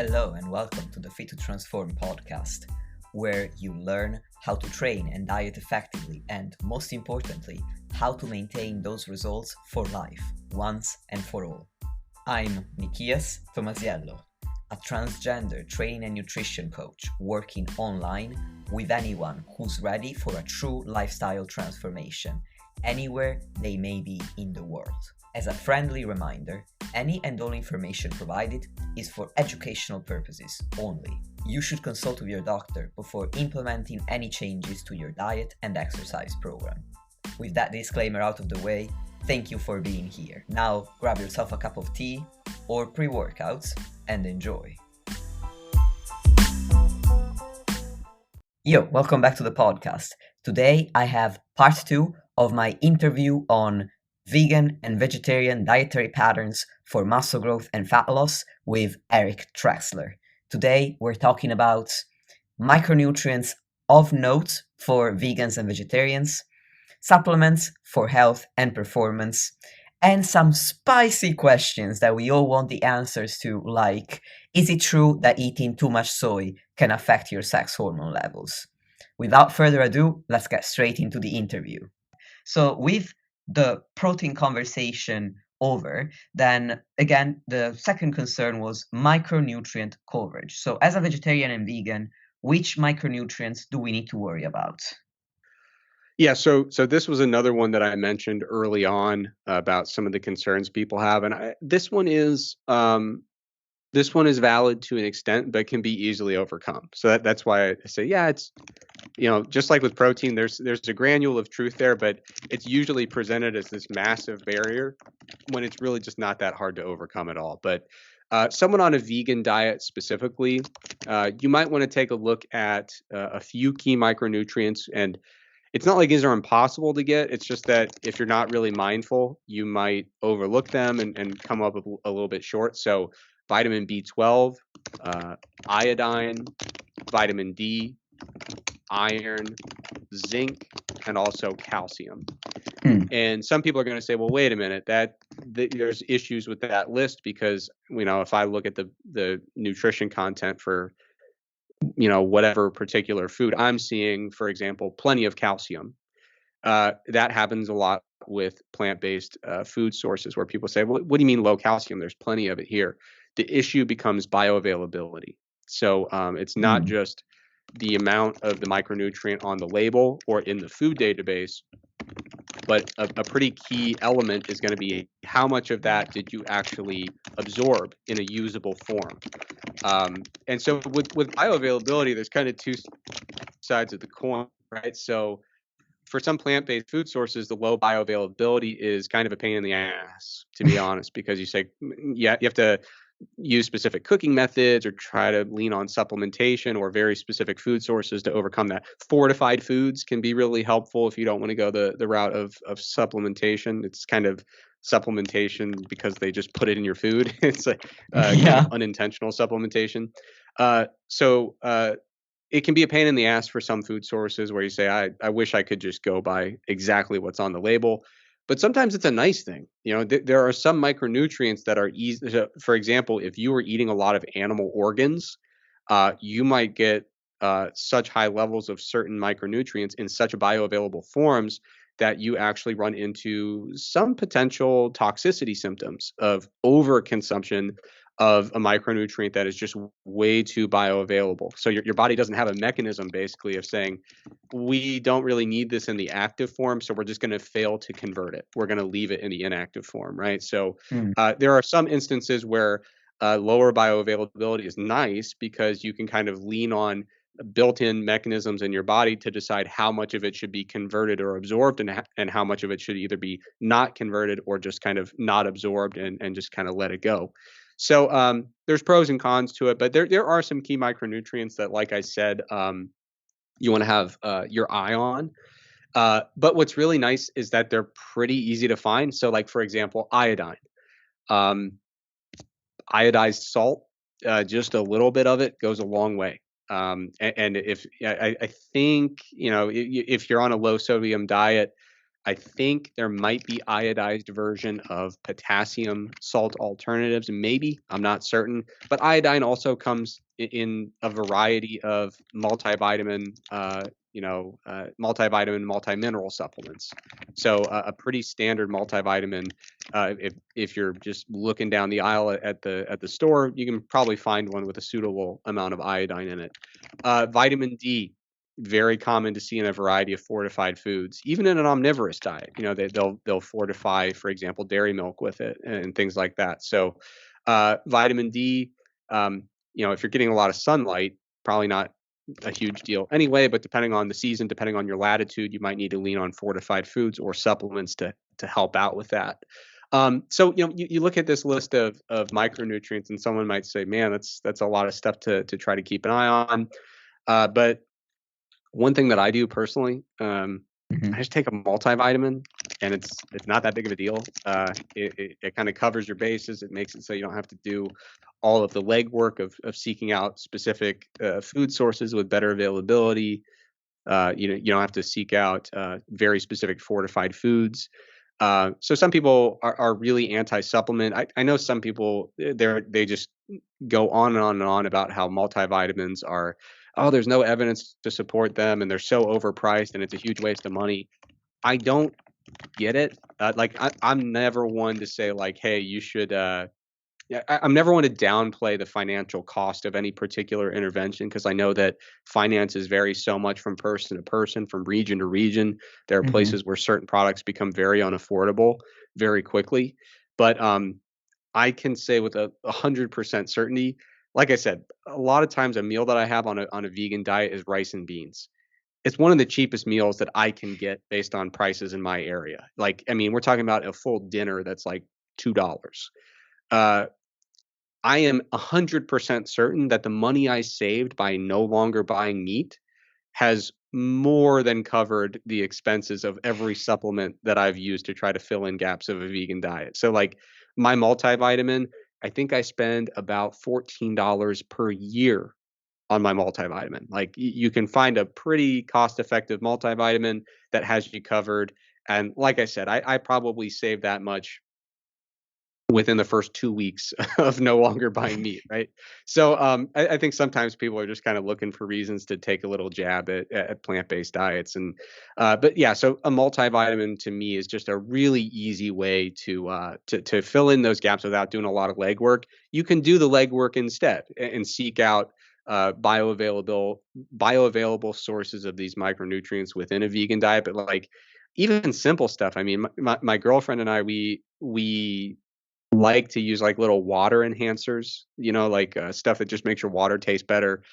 Hello and welcome to the Fit to Transform podcast, where you learn how to train and diet effectively and, most importantly, how to maintain those results for life, once and for all. I'm Nikias Tomasiello, a transgender training and nutrition coach working online with anyone who's ready for a true lifestyle transformation, anywhere they may be in the world. As a friendly reminder, any and all information provided is for educational purposes only. You should consult with your doctor before implementing any changes to your diet and exercise program. With that disclaimer out of the way, thank you for being here. Now grab yourself a cup of tea or pre-workouts and enjoy. Yo, welcome back to the podcast. Today I have part 2 of my interview on vegan and vegetarian dietary patterns for muscle growth and fat loss with Eric Trexler. Today we're talking about micronutrients of note for vegans and vegetarians, supplements for health and performance, and some spicy questions that we all want the answers to, like, is it true that eating too much soy can affect your sex hormone levels? Without further ado, let's get straight into the interview. So with the protein conversation over, then again, the second concern was micronutrient coverage. So as a vegetarian and vegan, which micronutrients do we need to worry about? Yeah, so this was another one that I mentioned early on about some of the concerns people have, and this one is valid to an extent, but can be easily overcome. So that's why I say, yeah, it's just like with protein, there's a granule of truth there, but it's usually presented as this massive barrier when it's really just not that hard to overcome at all. But someone on a vegan diet specifically, you might want to take a look at a few key micronutrients. And it's not like these are impossible to get. It's just that if you're not really mindful, you might overlook them and come up a little bit short. So vitamin B12, iodine, vitamin D, iron, zinc, and also calcium. And some people are going to say, well, wait a minute, that there's issues with that list because, if I look at the nutrition content for, whatever particular food, I'm seeing, for example, plenty of calcium. That happens a lot with plant-based food sources where people say, well, what do you mean low calcium? There's plenty of it here. The issue becomes bioavailability. So it's not just the amount of the micronutrient on the label or in the food database, but a pretty key element is going to be how much of that did you actually absorb in a usable form. And so with bioavailability, there's kind of two sides of the coin, right? So for some plant-based food sources, the low bioavailability is kind of a pain in the ass, to be honest, because you have to use specific cooking methods or try to lean on supplementation or very specific food sources to overcome that. Fortified foods can be really helpful if you don't want to go the route of supplementation. It's kind of supplementation because they just put it in your food. It's kind of unintentional supplementation. So it can be a pain in the ass for some food sources where you say, I wish I could just go by exactly what's on the label. But sometimes it's a nice thing. There are some micronutrients that are easy. For example, if you were eating a lot of animal organs, you might get such high levels of certain micronutrients in such bioavailable forms that you actually run into some potential toxicity symptoms of overconsumption of a micronutrient that is just way too bioavailable. So your body doesn't have a mechanism basically of saying, we don't really need this in the active form, so we're just going to fail to convert it. We're going to leave it in the inactive form, right? So there are some instances where lower bioavailability is nice because you can kind of lean on built-in mechanisms in your body to decide how much of it should be converted or absorbed and how much of it should either be not converted or just kind of not absorbed and just kind of let it go. So there's pros and cons to it, but there are some key micronutrients that, like I said, you want to have your eye on. But what's really nice is that they're pretty easy to find. So like, for example, iodine. Iodized salt, just a little bit of it goes a long way. And if I think, if you're on a low sodium diet, I think there might be iodized version of potassium salt alternatives. Maybe, I'm not certain. But iodine also comes in a variety of multivitamin, multivitamin, multimineral supplements. So a pretty standard multivitamin. If you're just looking down the aisle at the store, you can probably find one with a suitable amount of iodine in it. Vitamin D, very common to see in a variety of fortified foods, even in an omnivorous diet. They'll fortify, for example, dairy milk with it and things like that. So, vitamin D, if you're getting a lot of sunlight, probably not a huge deal anyway. But depending on the season, depending on your latitude, you might need to lean on fortified foods or supplements to help out with that. So you look at this list of micronutrients, and someone might say, "Man, that's a lot of stuff to try to keep an eye on." But one thing that I do personally, I Mhm. just take a multivitamin, and it's not that big of a deal. It kind of covers your bases. It makes it so you don't have to do all of the legwork of seeking out specific food sources with better availability. You don't have to seek out very specific fortified foods. So some people are really anti-supplement. I know some people they just go on and on and on about how multivitamins are, oh, there's no evidence to support them and they're so overpriced and it's a huge waste of money. I don't get it. I'm never one to say like, hey, you should. Yeah, I'm never one to downplay the financial cost of any particular intervention because I know that finances vary so much from person to person, from region to region. There are Mhm. places where certain products become very unaffordable very quickly. But I can say with a 100% certainty, like I said, a lot of times a meal that I have on a vegan diet is rice and beans. It's one of the cheapest meals that I can get based on prices in my area. Like, I mean, we're talking about a full dinner that's like $2. Uh, I am 100% certain that the money I saved by no longer buying meat has more than covered the expenses of every supplement that I've used to try to fill in gaps of a vegan diet. So, like my multivitamin, I think I spend about $14 per year on my multivitamin. Like you can find a pretty cost-effective multivitamin that has you covered. And like I said, I probably saved that much within the first 2 weeks of no longer buying meat, right? So, I think sometimes people are just kind of looking for reasons to take a little jab at plant-based diets, and but yeah, so a multivitamin to me is just a really easy way to fill in those gaps without doing a lot of legwork. You can do the legwork instead and seek out bioavailable sources of these micronutrients within a vegan diet, but like even simple stuff. I mean, my girlfriend and I, we like to use like little water enhancers, like stuff that just makes your water taste better,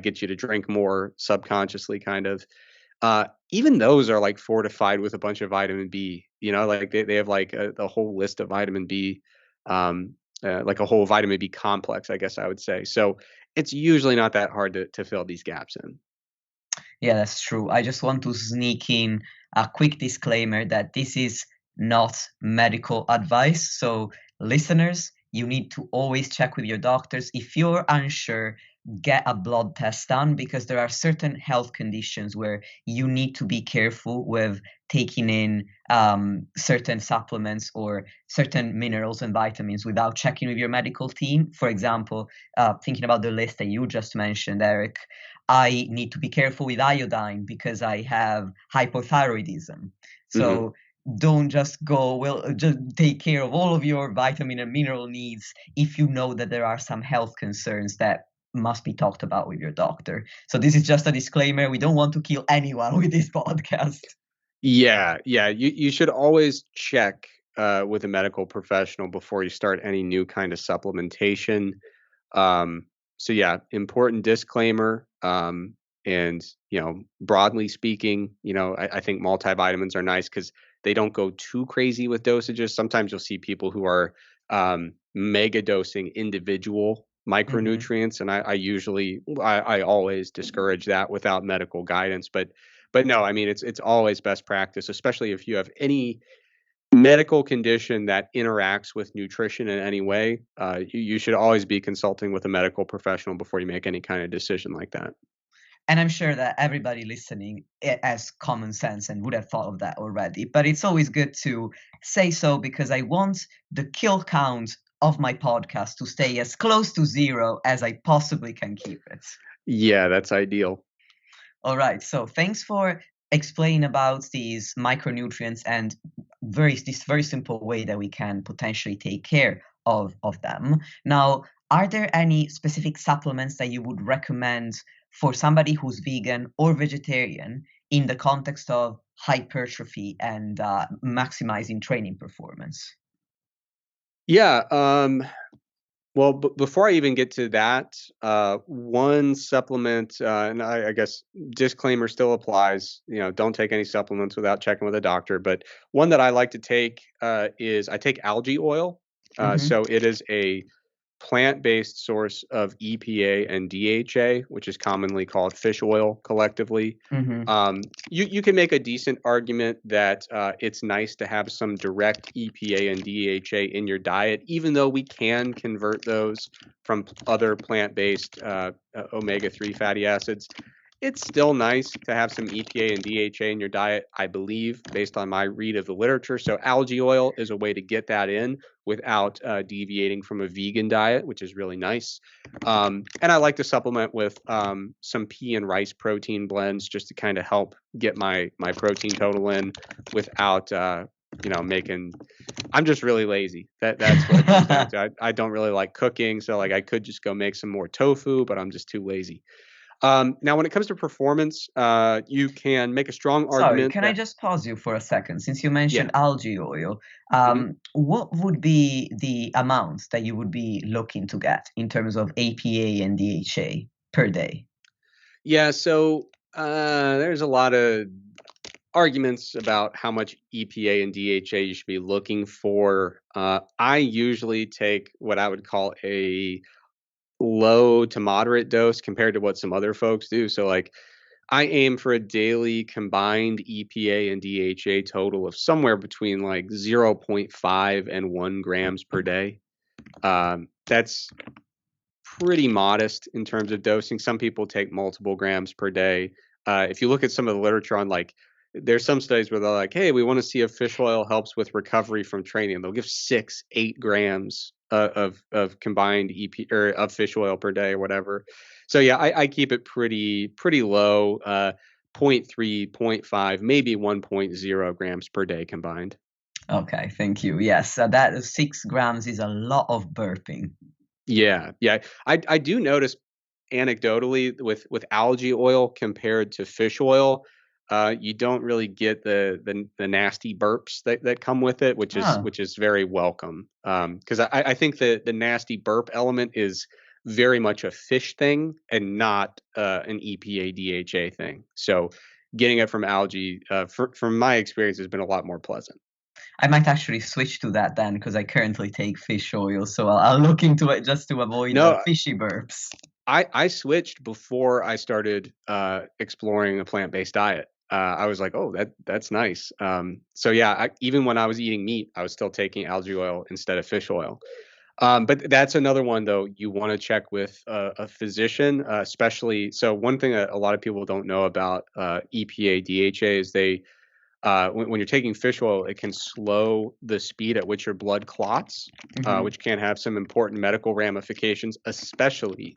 gets you to drink more subconsciously, kind of. Even those are like fortified with a bunch of vitamin B. Like they have like a whole list of vitamin B, um, like a whole vitamin B complex, I guess I would say. So it's usually not that hard to fill these gaps in. Yeah, that's true. I just want to sneak in a quick disclaimer that this is not medical advice. So, listeners, you need to always check with your doctors. If you're unsure, get a blood test done because there are certain health conditions where you need to be careful with taking in certain supplements or certain minerals and vitamins without checking with your medical team. For example, thinking about the list that you just mentioned, Eric, I need to be careful with iodine because I have hypothyroidism. Hmm. So don't just go, well, just take care of all of your vitamin and mineral needs if you know that there are some health concerns that must be talked about with your doctor. So this is just a disclaimer. We don't want to kill anyone with this podcast. Yeah, yeah. You should always check with a medical professional before you start any new kind of supplementation. So yeah, important disclaimer. And broadly speaking, I think multivitamins are nice because they don't go too crazy with dosages. Sometimes you'll see people who are mega dosing individual Hmm. micronutrients, and I always discourage that without medical guidance. But no, I mean it's always best practice, especially if you have any medical condition that interacts with nutrition in any way. You should always be consulting with a medical professional before you make any kind of decision like that. And I'm sure that everybody listening has common sense and would have thought of that already. But it's always good to say so because I want the kill count of my podcast to stay as close to zero as I possibly can keep it. Yeah, that's ideal. All right. So thanks for explaining about these micronutrients and this very simple way that we can potentially take care of them. Now, are there any specific supplements that you would recommend for somebody who's vegan or vegetarian in the context of hypertrophy and maximizing training performance? Yeah. Well, before I even get to that, one supplement, and I guess disclaimer still applies. Don't take any supplements without checking with a doctor. But one that I like to take is I take algae oil. Mm-hmm. So it is a plant-based source of EPA and DHA, which is commonly called fish oil collectively. Mm-hmm. You can make a decent argument that it's nice to have some direct EPA and DHA in your diet, even though we can convert those from other plant-based omega-3 fatty acids. It's still nice to have some EPA and DHA in your diet, I believe, based on my read of the literature. So algae oil is a way to get that in without deviating from a vegan diet, which is really nice. And I like to supplement with some pea and rice protein blends just to kind of help get my protein total in without making. I'm just really lazy. That's what it comes down to. I don't really like cooking, so like I could just go make some more tofu, but I'm just too lazy. Now, when it comes to performance, you can make a strong Sorry, argument can I that just pause you for a second? Since you yeah. mentioned algae oil, Mhm. what would be the amount that you would be looking to get in terms of APA and DHA per day? Yeah, so there's a lot of arguments about how much EPA and DHA you should be looking for. I usually take what I would call a low to moderate dose compared to what some other folks do. So, like, I aim for a daily combined EPA and DHA total of somewhere between like zero point 0.5 and 1 grams per day. That's pretty modest in terms of dosing. Some people take multiple grams per day. If you look at some of the literature on like, there's some studies where they're like, hey, we want to see if fish oil helps with recovery from training. They'll give 8 grams of combined EP or of fish oil per day or whatever. So yeah, I keep it pretty low, zero point 0.3, zero point 0.5, maybe 1.0 grams per day combined. Okay, thank you. Yes, that 6 grams is a lot of burping. Yeah, yeah. I do notice anecdotally with algae oil compared to fish oil, you don't really get the nasty burps that come with it, Oh, which is very welcome. Because I think the nasty burp element is very much a fish thing and not an EPA DHA thing. So getting it from algae, from my experience, has been a lot more pleasant. I might actually switch to that then because I currently take fish oil, so I'll look into it just to avoid the No, fishy burps. I switched before I started exploring a plant-based diet. I was like, oh, that's nice. So yeah, even when I was eating meat, I was still taking algae oil instead of fish oil. But that's another one though. You want to check with a physician, especially. So one thing that a lot of people don't know about EPA DHA is when you're taking fish oil, it can slow the speed at which your blood clots, Hmm. which can have some important medical ramifications, especially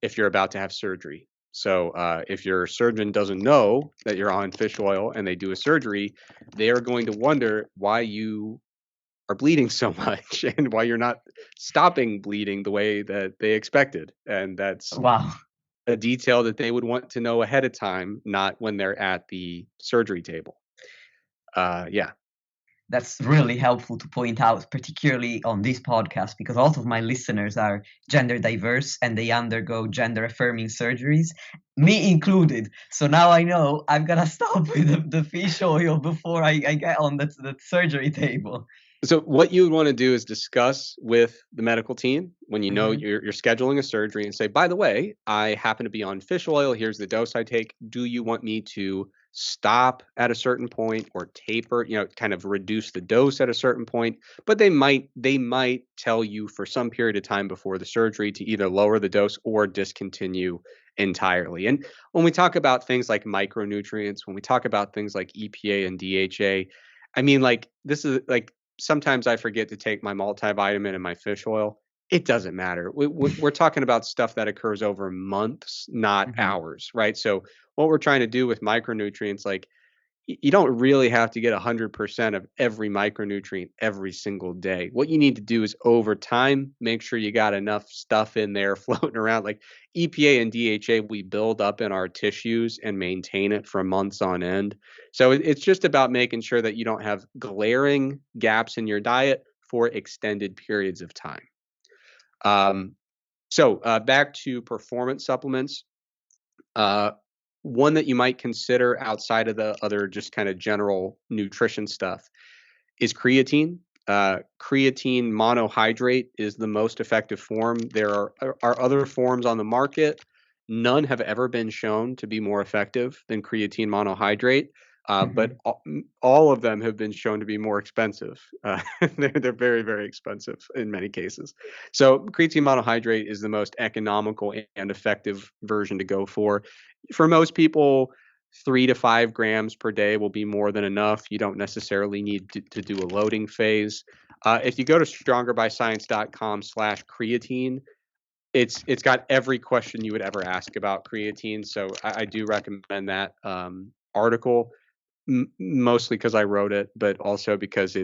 if you're about to have surgery. So if your surgeon doesn't know that you're on fish oil and they do a surgery, they are going to wonder why you are bleeding so much and why you're not stopping bleeding the way that they expected. And that's Wow. a detail that they would want to know ahead of time, not when they're at the surgery table. Yeah. That's really helpful to point out, particularly on this podcast, because a lot of my listeners are gender diverse and they undergo gender affirming surgeries, me included. So now I know I've got to stop with the fish oil before I get on the surgery table. So what you would want to do is discuss with the medical team when you know Hmm. you're scheduling a surgery and say, by the way, I happen to be on fish oil. Here's the dose I take. Do you want me to stop at a certain point or taper, kind of reduce the dose at a certain point, but they might tell you for some period of time before the surgery to either lower the dose or discontinue entirely. And when we talk about things like micronutrients, when we talk about things like EPA and DHA, I mean, like, this is like, sometimes I forget to take my multivitamin and my fish oil. It doesn't matter. We're talking about stuff that occurs over months, not Hmm. hours, right? So what we're trying to do with micronutrients, like, you don't really have to get 100% of every micronutrient every single day. What you need to do is over time, make sure you got enough stuff in there floating around. Like EPA and DHA, we build up in our tissues and maintain it for months on end. So it's just about making sure that you don't have glaring gaps in your diet for extended periods of time. Um, so back to performance supplements. Uh, One that you might consider outside of the other just kind of general nutrition stuff is creatine. Creatine monohydrate is the most effective form. There are other forms on the market. None have ever been shown to be more effective than creatine monohydrate, but Hmm. all of them have been shown to be more expensive. They're very, very expensive in many cases. So creatine monohydrate is the most economical and effective version to go for. For most people, 3 to 5 grams per day will be more than enough. You don't necessarily need to do a loading phase. If you go to strongerbyscience.com/creatine, it's got every question you would ever ask about creatine. So I do recommend that article, mostly because I wrote it, but also because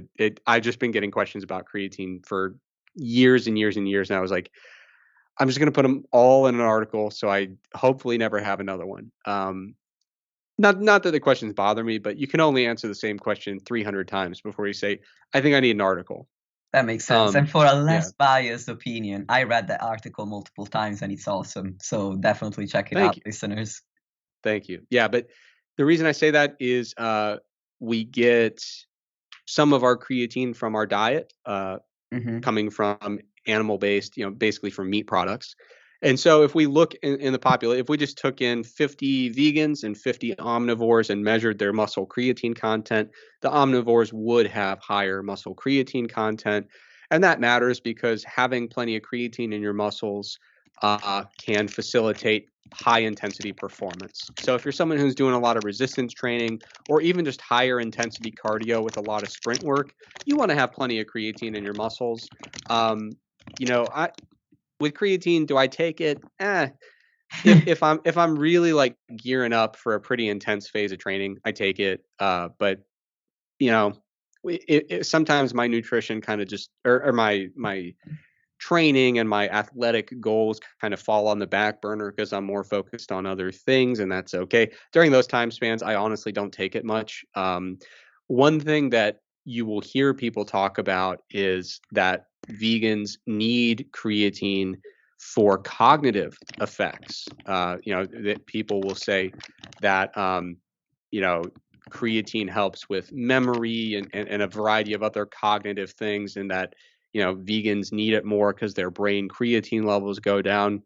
I've just been getting questions about creatine for years and years and years. And I was like, I'm just going to put them all in an article, so I hopefully never have another one. Not that the questions bother me, but you can only answer the same question 300 times before you say, "I think I need an article." That makes sense. And for a Yeah. less biased opinion, I read the article multiple times and it's awesome. So definitely check it Thank out, you. listeners. Thank you. Yeah, but the reason I say that is, we get some of our creatine from our diet, Hmm. coming from animal-based, basically from meat products. And so if we look in the population, if we just took in 50 vegans and 50 omnivores and measured their muscle creatine content, the omnivores would have higher muscle creatine content. And that matters because having plenty of creatine in your muscles can facilitate high intensity performance. So if you're someone who's doing a lot of resistance training or even just higher intensity cardio with a lot of sprint work, you want to have plenty of creatine in your muscles. Um, I with creatine, do I take it? If I'm really like gearing up for a pretty intense phase of training, I take it. But you know, sometimes my nutrition kind of just or my training and my athletic goals kind of fall on the back burner because I'm more focused on other things, and that's okay. During those time spans, I honestly don't take it much. One thing that you will hear people talk about is that vegans need creatine for cognitive effects. That people will say that you know creatine helps with memory and a variety of other cognitive things, and that vegans need it more because their brain creatine levels go down.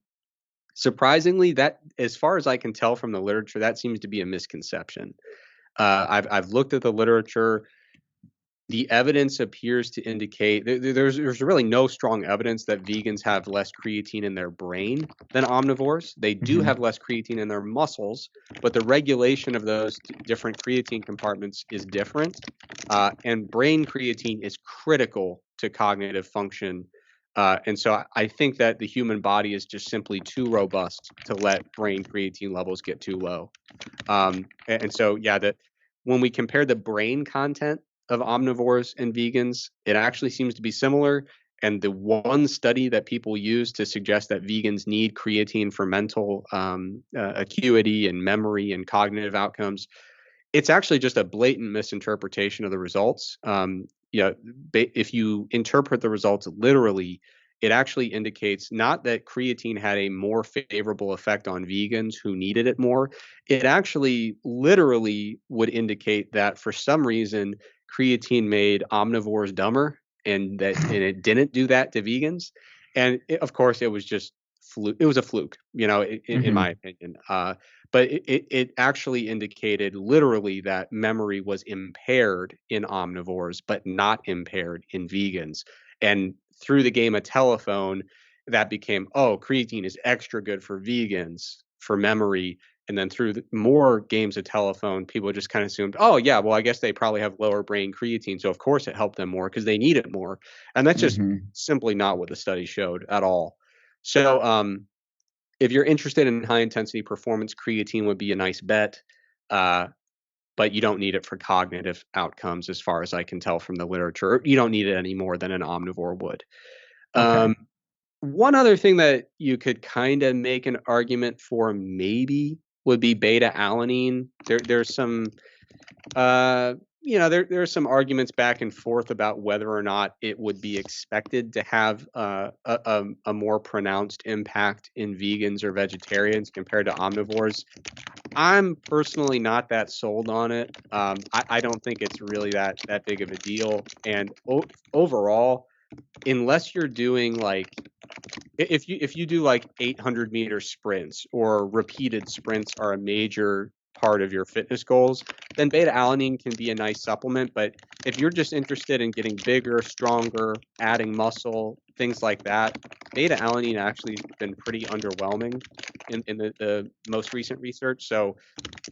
Surprisingly, that, as far as I can tell from the literature, that seems to be a misconception. I've looked at the literature. The evidence appears to indicate there's really no strong evidence that vegans have less creatine in their brain than omnivores. They do Hmm. have less creatine in their muscles, but the regulation of those different creatine compartments is different. And brain creatine is critical to cognitive function. And so I think that the human body is just simply too robust to let brain creatine levels get too low. And so, yeah, when we compare the brain content of omnivores and vegans, it actually seems to be similar. And the one study that people use to suggest that vegans need creatine for mental acuity and memory and cognitive outcomes, it's actually just a blatant misinterpretation of the results. If you interpret the results literally, it actually indicates not that creatine had a more favorable effect on vegans who needed it more. It actually literally would indicate that for some reason, creatine made omnivores dumber, and it didn't do that to vegans. And of course, it was just fluke. It was a fluke, in my Hmm. opinion. But it actually indicated literally that memory was impaired in omnivores, but not impaired in vegans. And through the game of telephone, that became, oh, creatine is extra good for vegans for memory. And then through more games of telephone, people just kind of assumed, oh, yeah, well, I guess they probably have lower brain creatine. So, of course, it helped them more because they need it more. And that's just Hmm. simply not what the study showed at all. So, if you're interested in high intensity performance, creatine would be a nice bet. Uh, but you don't need it for cognitive outcomes, as far as I can tell from the literature. You don't need it any more than an omnivore would. Okay. Um, one other thing that you could kind of make an argument for maybe would be beta alanine. There's some there are some arguments back and forth about whether or not it would be expected to have a more pronounced impact in vegans or vegetarians compared to omnivores. I'm personally not that sold on it. I don't think it's really that big of a deal. And overall, unless you're doing like if you do like 800-meter sprints, or repeated sprints are a major part of your fitness goals, then beta alanine can be a nice supplement. But if you're just interested in getting bigger, stronger, adding muscle, things like that, beta alanine actually has been pretty underwhelming in the most recent research. So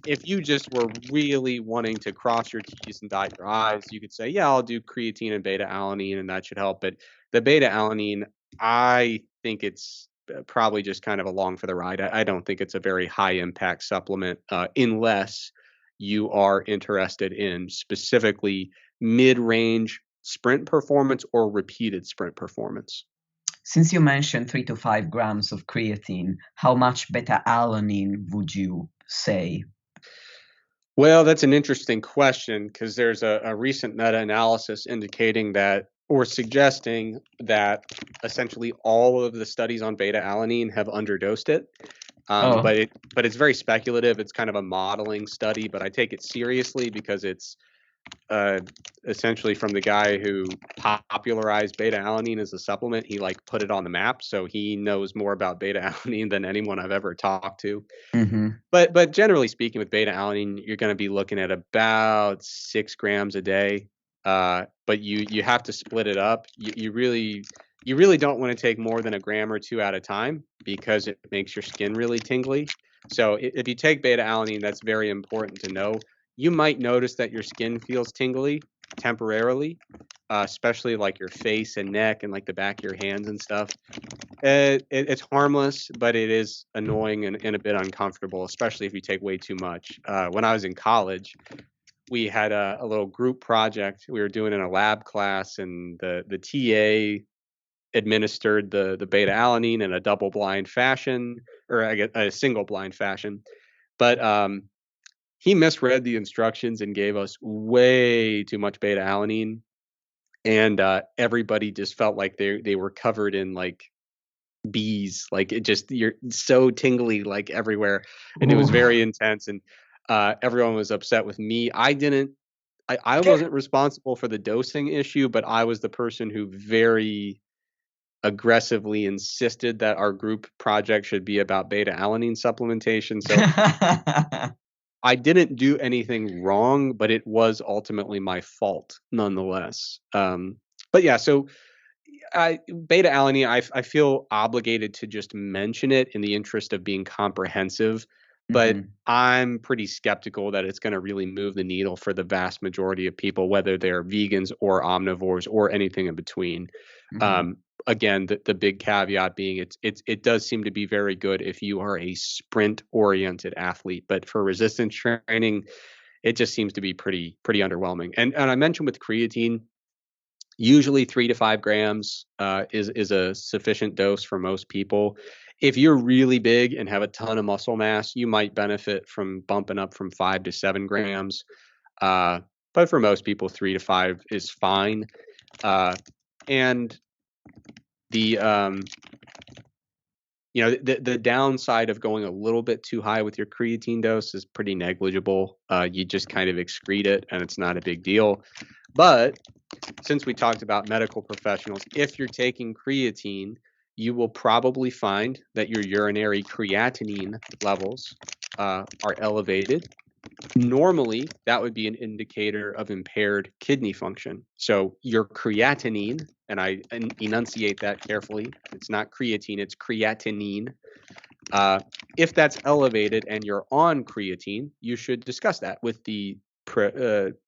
if you just were really wanting to cross your T's and dot your I's, you could say, yeah, I'll do creatine and beta alanine, and that should help. But the beta alanine, I think it's probably just kind of along for the ride. I don't think it's a very high impact supplement, unless you are interested in specifically mid range sprint performance or repeated sprint performance. Since you mentioned 3 to 5 grams of creatine, how much beta alanine would you say? Well, that's an interesting question, because there's a recent meta-analysis indicating that, or suggesting that, essentially all of the studies on beta alanine have underdosed it. Oh. But it's very speculative. It's kind of a modeling study, but I take it seriously because it's uh, essentially from the guy who popularized beta alanine as a supplement. He like put it on the map, so he knows more about beta alanine than anyone I've ever talked to. Hmm. But generally speaking, with beta alanine, you're going to be looking at about 6 grams a day. But you have to split it up. You really don't want to take more than a gram or two at a time, because it makes your skin really tingly. So if you take beta alanine, that's very important to know. You might notice that your skin feels tingly temporarily, especially like your face and neck and like the back of your hands and stuff. It's harmless, but it is annoying and a bit uncomfortable, especially if you take way too much. When I was in college, we had a little group project we were doing in a lab class, and the TA administered the beta alanine in a double blind fashion, or I guess a single blind fashion. But he misread the instructions and gave us way too much beta alanine, and everybody just felt like they were covered in like bees. Like, it just, you're so tingly like everywhere, and it was Ooh. very intense. And everyone was upset with me. I wasn't responsible for the dosing issue, but I was the person who very aggressively insisted that our group project should be about beta alanine supplementation. So I didn't do anything wrong, but it was ultimately my fault nonetheless. But yeah, so beta alanine, I feel obligated to just mention it in the interest of being comprehensive, but Hmm. I'm pretty skeptical that it's going to really move the needle for the vast majority of people, whether they're vegans or omnivores or anything in between. Hmm. Um, Again, the big caveat being, it does seem to be very good if you are a sprint oriented athlete, but for resistance training, it just seems to be pretty underwhelming. And I mentioned with creatine, usually 3 to 5 grams is a sufficient dose for most people. If you're really big and have a ton of muscle mass, you might benefit from bumping up from 5 to 7 grams. Uh, but for most people, 3 to 5 is fine. And the the downside of going a little bit too high with your creatine dose is pretty negligible. You just kind of excrete it, and it's not a big deal. But since we talked about medical professionals, if you're taking creatine, you will probably find that your urinary creatinine levels are elevated. Normally, that would be an indicator of impaired kidney function. So your creatinine, and I enunciate that carefully, it's not creatine, it's creatinine. If that's elevated and you're on creatine, you should discuss that with the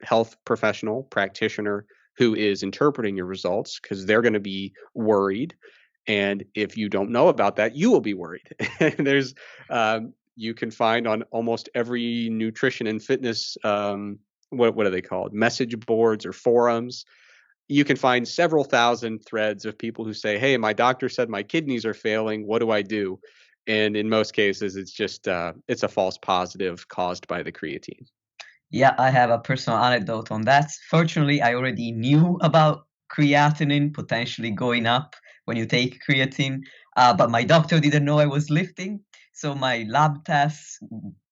health professional practitioner who is interpreting your results, because they're going to be worried. And if you don't know about that, you will be worried. There's you can find on almost every nutrition and fitness what are they called, message boards or forums, you can find several thousand threads of people who say, hey, my doctor said my kidneys are failing, what do I do? And in most cases, it's just it's a false positive caused by the creatine. Yeah, I have a personal anecdote on that. Fortunately, I already knew about creatinine potentially going up when you take creatine, but my doctor didn't know I was lifting. So my lab tests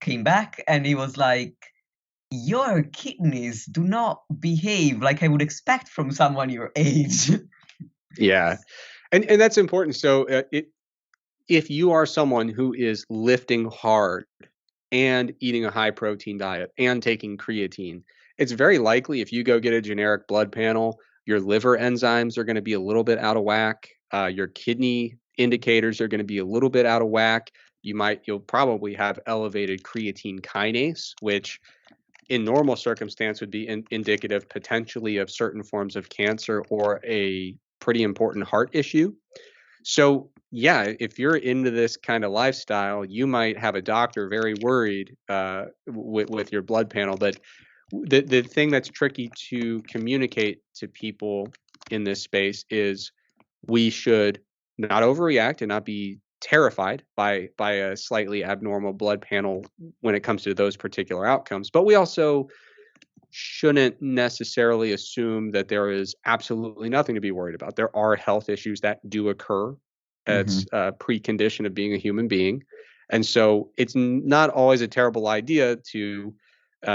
came back and he was like, your kidneys do not behave like I would expect from someone your age. Yeah, and that's important. So if you are someone who is lifting hard and eating a high protein diet and taking creatine, it's very likely if you go get a generic blood panel, your liver enzymes are going to be a little bit out of whack. Your kidney indicators are going to be a little bit out of whack. You'll probably have elevated creatine kinase, which in normal circumstance would be indicative potentially of certain forms of cancer or a pretty important heart issue. So yeah, if you're into this kind of lifestyle, you might have a doctor very worried with your blood panel. But the thing that's tricky to communicate to people in this space is we should not overreact and not be terrified by a slightly abnormal blood panel when it comes to those particular outcomes. But we also shouldn't necessarily assume that there is absolutely nothing to be worried about. There are health issues that do occur. It's a precondition of being a human being. And so it's not always a terrible idea to,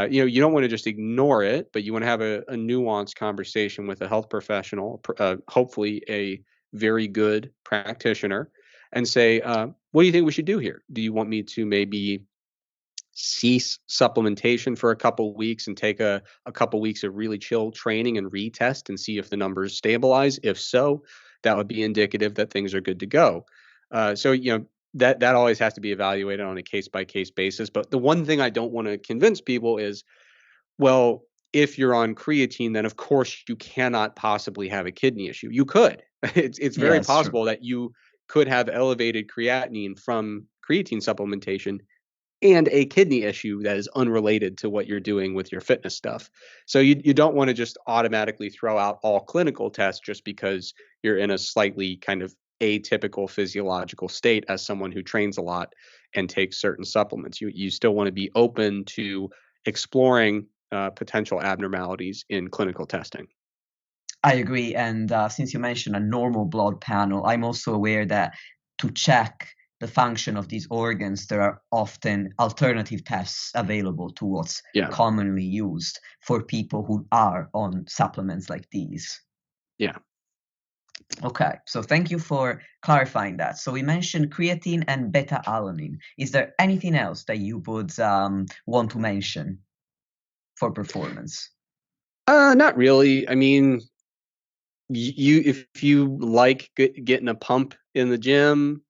you don't want to just ignore it, but you want to have a nuanced conversation with a health professional, hopefully a very good practitioner, and say, what do you think we should do here? Do you want me to maybe cease supplementation for a couple weeks and take a couple weeks of really chill training and retest and see if the numbers stabilize? If so, that would be indicative that things are good to go. So that always has to be evaluated on a case by case basis. But the one thing I don't want to convince people is, well, if you're on creatine, then of course you cannot possibly have a kidney issue. You could. It's Yeah, very it's true. possible that you could have elevated creatinine from creatine supplementation and a kidney issue that is unrelated to what you're doing with your fitness stuff. So you don't want to just automatically throw out all clinical tests just because you're in a slightly kind of atypical physiological state as someone who trains a lot and takes certain supplements. You still want to be open to exploring potential abnormalities in clinical testing. I agree. And since you mentioned a normal blood panel, I'm also aware that to check the function of these organs, there are often alternative tests available to what's Yeah. commonly used for people who are on supplements like these. Yeah. Okay, so thank you for clarifying that. So we mentioned creatine and beta-alanine. Is there anything else that you would want to mention for performance? Not really. I mean, you if you like getting a pump in the gym,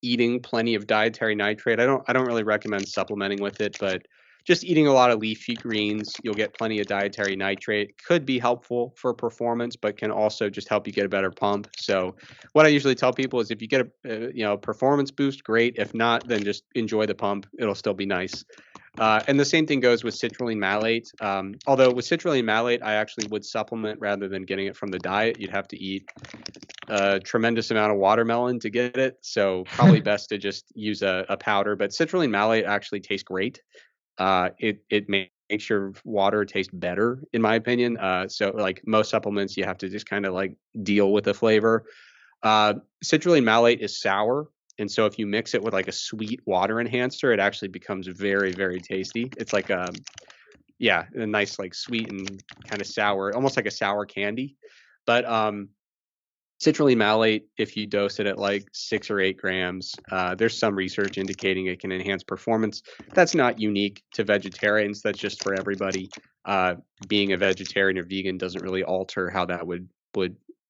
eating plenty of dietary nitrate. I don't really recommend supplementing with it, but just eating a lot of leafy greens, you'll get plenty of dietary nitrate. Could be helpful for performance, but can also just help you get a better pump. So, what I usually tell people is if you get a performance boost, great. If not, then just enjoy the pump. It'll still be nice. And the same thing goes with citrulline malate. Although with citrulline malate, I actually would supplement rather than getting it from the diet. You'd have to eat a tremendous amount of watermelon to get it. So probably best to just use a powder. But citrulline malate actually tastes great. It makes your water taste better, in my opinion. So like most supplements, you have to just kind of like deal with the flavor. Citrulline malate is sour. And so if you mix it with like a sweet water enhancer, it actually becomes very, very tasty. It's like yeah, a nice like sweet and kind of sour, almost like a sour candy. But Citrulline malate, if you dose it at like 6 or 8 grams, there's some research indicating it can enhance performance. That's not unique to vegetarians. That's just for everybody. Being a vegetarian or vegan doesn't really alter how that would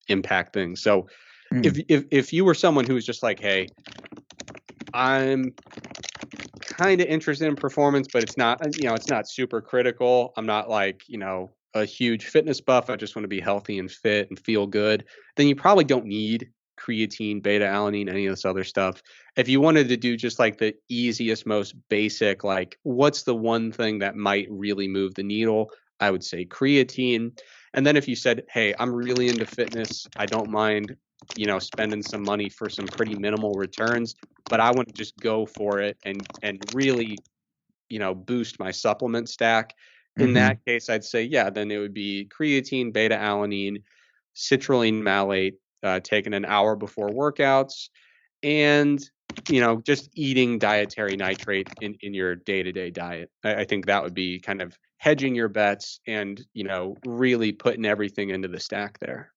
impact things. So Mm. if you were someone who was just like, hey, I'm kind of interested in performance, but it's not super critical. I'm not like, a huge fitness buff. I just want to be healthy and fit and feel good. Then you probably don't need creatine, beta alanine, any of this other stuff. If you wanted to do just like the easiest, most basic, like what's the one thing that might really move the needle, I would say creatine. And then if you said, hey, I'm really into fitness, I don't mind, spending some money for some pretty minimal returns, but I want to just go for it and really, boost my supplement stack. In Mm-hmm. that case, I'd say, yeah, then it would be creatine, beta alanine, citrulline malate, taken an hour before workouts, and just eating dietary nitrate in your day-to-day diet. I think that would be kind of hedging your bets and really putting everything into the stack there.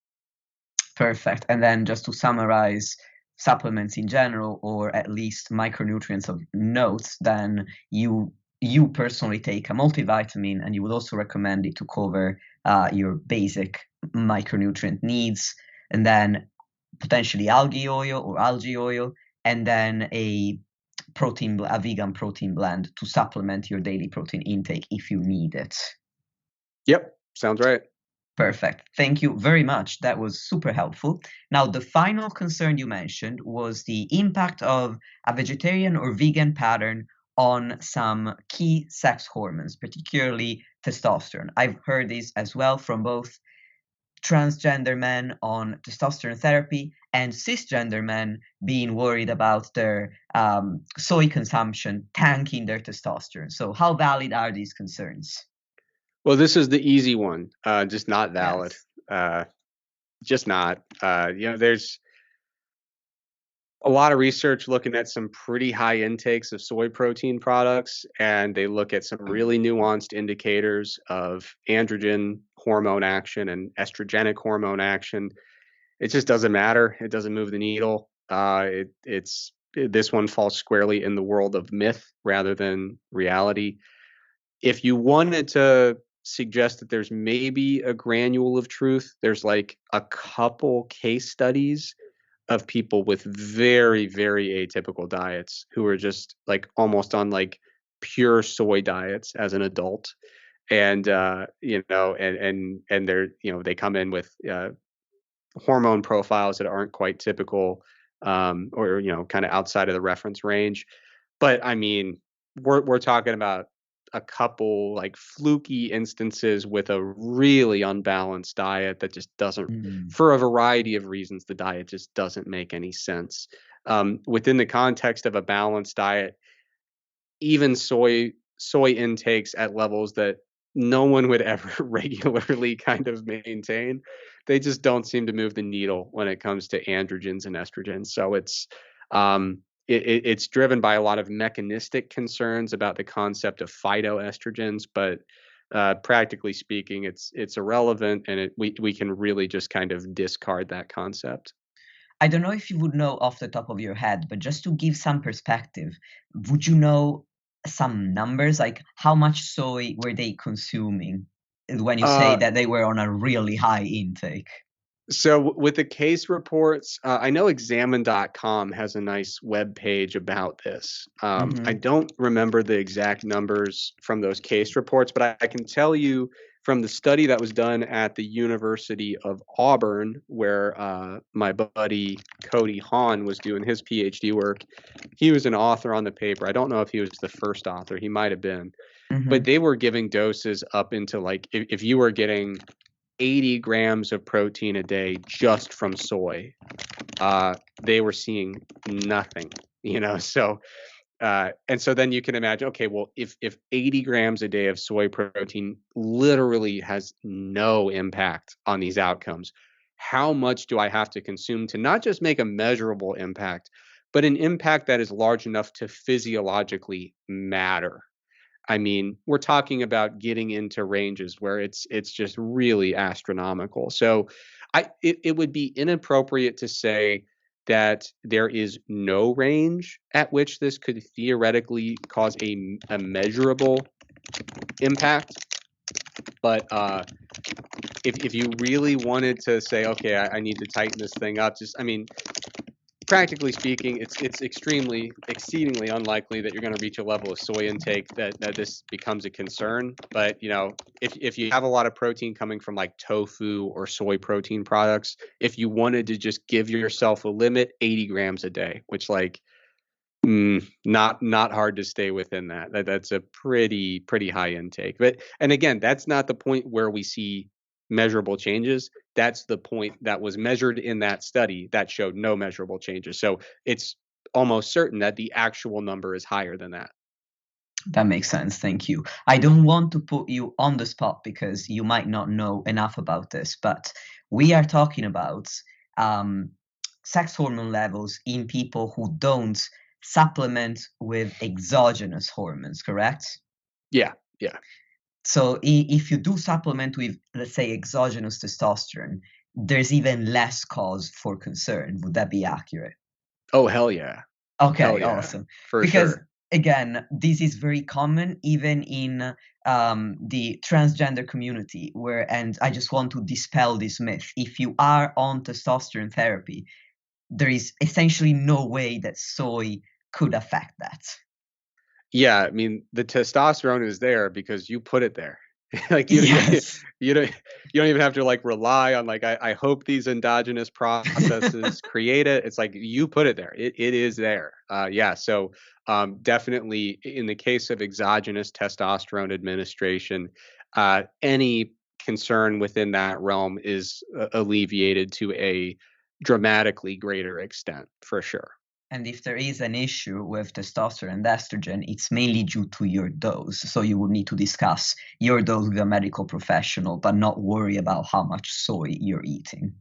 Perfect. And then just to summarize, supplements in general, or at least micronutrients of notes, then you personally take a multivitamin, and you would also recommend it to cover your basic micronutrient needs, and then potentially algae oil, and then a vegan protein blend to supplement your daily protein intake if you need it. Yep, sounds right. Perfect. Thank you very much. That was super helpful. Now, the final concern you mentioned was the impact of a vegetarian or vegan pattern on some key sex hormones, particularly testosterone. I've heard this as well from both transgender men on testosterone therapy and cisgender men being worried about their soy consumption tanking their testosterone. So, how valid are these concerns? Well, this is the easy one. Just not valid. Yes. Uh, just not. There's a lot of research looking at some pretty high intakes of soy protein products, and they look at some really nuanced indicators of androgen hormone action and estrogenic hormone action. It just doesn't matter. It doesn't move the needle. This one falls squarely in the world of myth rather than reality. If you wanted to suggest that there's maybe a granule of truth, there's like a couple case studies of people with very, very atypical diets who are just like almost on like pure soy diets as an adult. And and they're, they come in with hormone profiles that aren't quite typical, or kind of outside of the reference range. But I mean, we're talking about a couple like fluky instances with a really unbalanced diet that just doesn't, Mm. for a variety of reasons, the diet just doesn't make any sense. Within the context of a balanced diet, even soy intakes at levels that no one would ever regularly kind of maintain, they just don't seem to move the needle when it comes to androgens and estrogens. So it's driven by a lot of mechanistic concerns about the concept of phytoestrogens, but practically speaking, it's irrelevant, and we can really just kind of discard that concept. I don't know if you would know off the top of your head, but just to give some perspective, would you know some numbers? Like how much soy were they consuming when you say Uh, that they were on a really high intake? So with the case reports, I know examine.com has a nice web page about this. I Mm-hmm. don't remember the exact numbers from those case reports, but I can tell you from the study that was done at the University of Auburn, where my buddy Cody Hahn was doing his PhD work. He was an author on the paper. I don't know if he was the first author. He might have been, but Mm-hmm. they were giving doses up into like if you were getting 80 grams of protein a day just from soy, they were seeing nothing, So, and so then you can imagine, okay, well, if 80 grams a day of soy protein literally has no impact on these outcomes, how much do I have to consume to not just make a measurable impact, but an impact that is large enough to physiologically matter? I mean, we're talking about getting into ranges where it's just really astronomical. So It would be inappropriate to say that there is no range at which this could theoretically cause a measurable impact. But if you really wanted to say, okay, I need to tighten this thing up, I mean, practically speaking, it's exceedingly unlikely that you're going to reach a level of soy intake that this becomes a concern. But if you have a lot of protein coming from like tofu or soy protein products, if you wanted to just give yourself a limit, 80 grams a day, which not hard to stay within that's a pretty high intake. And again, that's not the point where we see measurable changes. That's the point that was measured in that study that showed no measurable changes. So it's almost certain that the actual number is higher than that. That makes sense. Thank you. I don't want to put you on the spot because you might not know enough about this, but we are talking about um, sex hormone levels in people who don't supplement with exogenous hormones, correct? Yeah, yeah. So if you do supplement with, let's say, exogenous testosterone, there's even less cause for concern. Would that be accurate? Oh, hell yeah. Hell Okay, yeah, awesome. for Because sure. again, this is very common even in the transgender community, and I just want to dispel this myth. If you are on testosterone therapy, there is essentially no way that soy could affect that. Yeah, I mean, the testosterone is there because you put it there. Like Yes. you don't you don't even have to like rely on like I hope these endogenous processes create it. It's like you put it there. It is there. Yeah, so definitely in the case of exogenous testosterone administration, any concern within that realm is alleviated to a dramatically greater extent for sure. And if there is an issue with testosterone and estrogen, it's mainly due to your dose. So you would need to discuss your dose with a medical professional, but not worry about how much soy you're eating.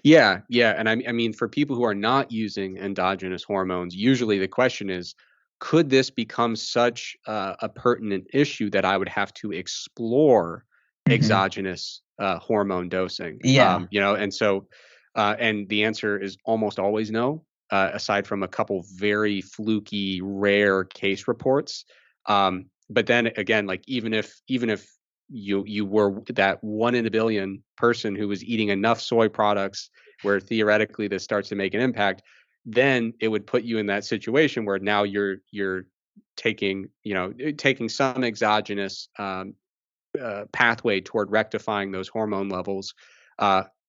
Yeah, yeah, and I mean, for people who are not using endogenous hormones, usually the question is, could this become such a pertinent issue that I would have to explore Hmm. exogenous hormone dosing? Yeah. And so, and the answer is almost always no, aside from a couple very fluky, rare case reports. But then again, like even if you were that 1 in a billion person who was eating enough soy products where theoretically this starts to make an impact, then it would put you in that situation where now you're taking some exogenous pathway toward rectifying those hormone levels.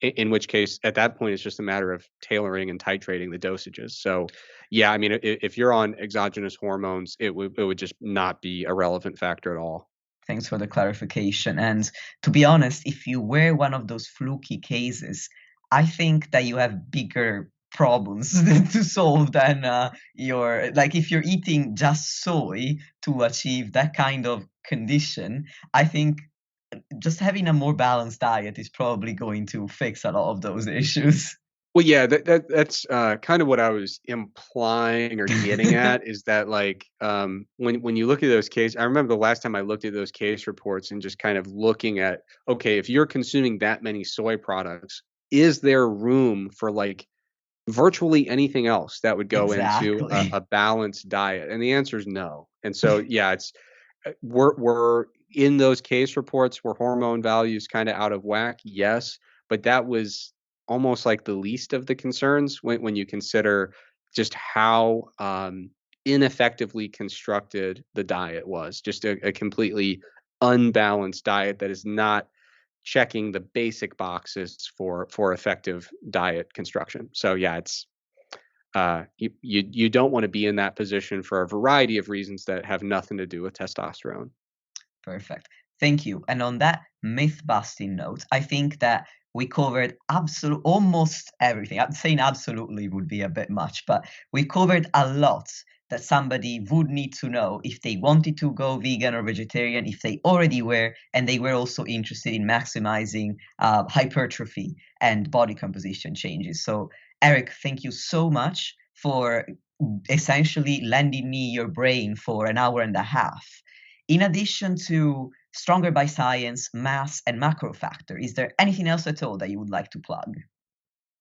In which case, at that point, it's just a matter of tailoring and titrating the dosages. So, yeah, I mean, if you're on exogenous hormones, it would just not be a relevant factor at all. Thanks for the clarification. And to be honest, if you were one of those fluky cases, I think that you have bigger problems to solve than like if you're eating just soy to achieve that kind of condition, I think just having a more balanced diet is probably going to fix a lot of those issues. Well, yeah, that's kind of what I was implying or getting at is that like when you look at those case, I remember the last time I looked at those case reports and just kind of looking at, okay, if you're consuming that many soy products, is there room for like virtually anything else that would go into Exactly. a balanced diet? And the answer is no. And so yeah, it's we're in those case reports were hormone values kind of out of whack, yes, but that was almost like the least of the concerns when you consider just how ineffectively constructed the diet was. Just a completely unbalanced diet that is not checking the basic boxes for effective diet construction. So yeah, it's you don't want to be in that position for a variety of reasons that have nothing to do with testosterone. Perfect. Thank you. And on that myth busting note, I think that we covered almost everything. I'm saying absolutely would be a bit much, but we covered a lot that somebody would need to know if they wanted to go vegan or vegetarian, if they already were, and they were also interested in maximizing hypertrophy and body composition changes. So, Eric, thank you so much for essentially lending me your brain for an hour and a half. In addition to Stronger by Science, Mass, and Macro Factor. Is there anything else at all that you would like to plug?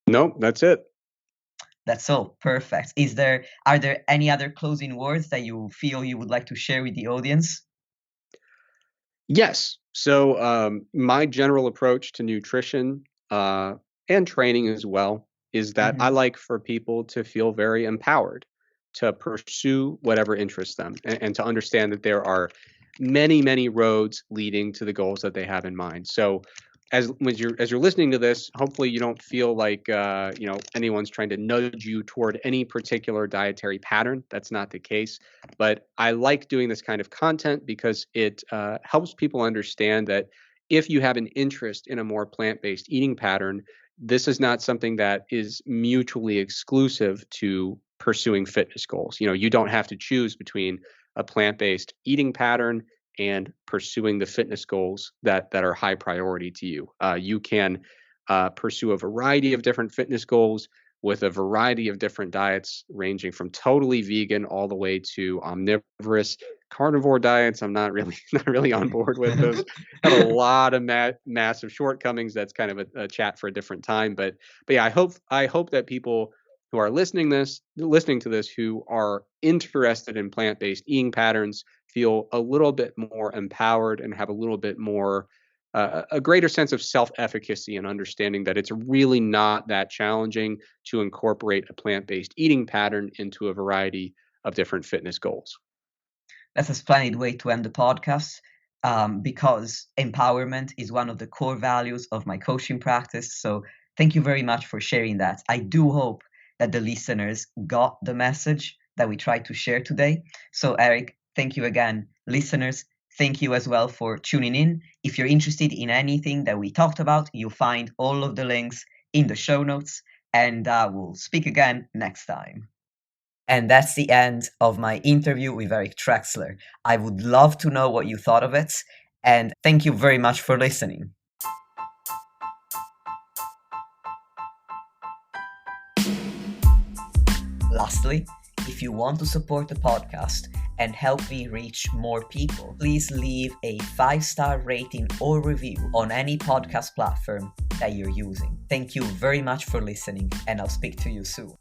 Nope, that's it. That's all. Perfect. Are there any other closing words that you feel you would like to share with the audience? Yes. So my general approach to nutrition and training as well is that I Mhm. like for people to feel very empowered to pursue whatever interests them and to understand that there are many, many roads leading to the goals that they have in mind. So as you're listening to this, hopefully you don't feel like anyone's trying to nudge you toward any particular dietary pattern. That's not the case. But I like doing this kind of content because it helps people understand that if you have an interest in a more plant-based eating pattern, this is not something that is mutually exclusive to pursuing fitness goals. You don't have to choose between a plant-based eating pattern and pursuing the fitness goals that are high priority to you. You can pursue a variety of different fitness goals with a variety of different diets, ranging from totally vegan all the way to omnivorous carnivore diets. I'm not really not really on board with those. Have a lot of massive shortcomings. That's kind of a chat for a different time. But yeah, I hope that people who are listening to this who are interested in plant-based eating patterns feel a little bit more empowered and have a little bit more a greater sense of self-efficacy and understanding that it's really not that challenging to incorporate a plant-based eating pattern into a variety of different fitness goals. That's a splendid way to end the podcast, because empowerment is one of the core values of my coaching practice. So thank you very much for sharing that. I do hope that the listeners got the message that we tried to share today. So, Eric, thank you again. Listeners, thank you as well for tuning in. If you're interested in anything that we talked about, you'll find all of the links in the show notes, and we'll speak again next time. And that's the end of my interview with Eric Trexler. I would love to know what you thought of it, and thank you very much for listening. Lastly, if you want to support the podcast and help me reach more people, please leave a 5-star rating or review on any podcast platform that you're using. Thank you very much for listening, and I'll speak to you soon.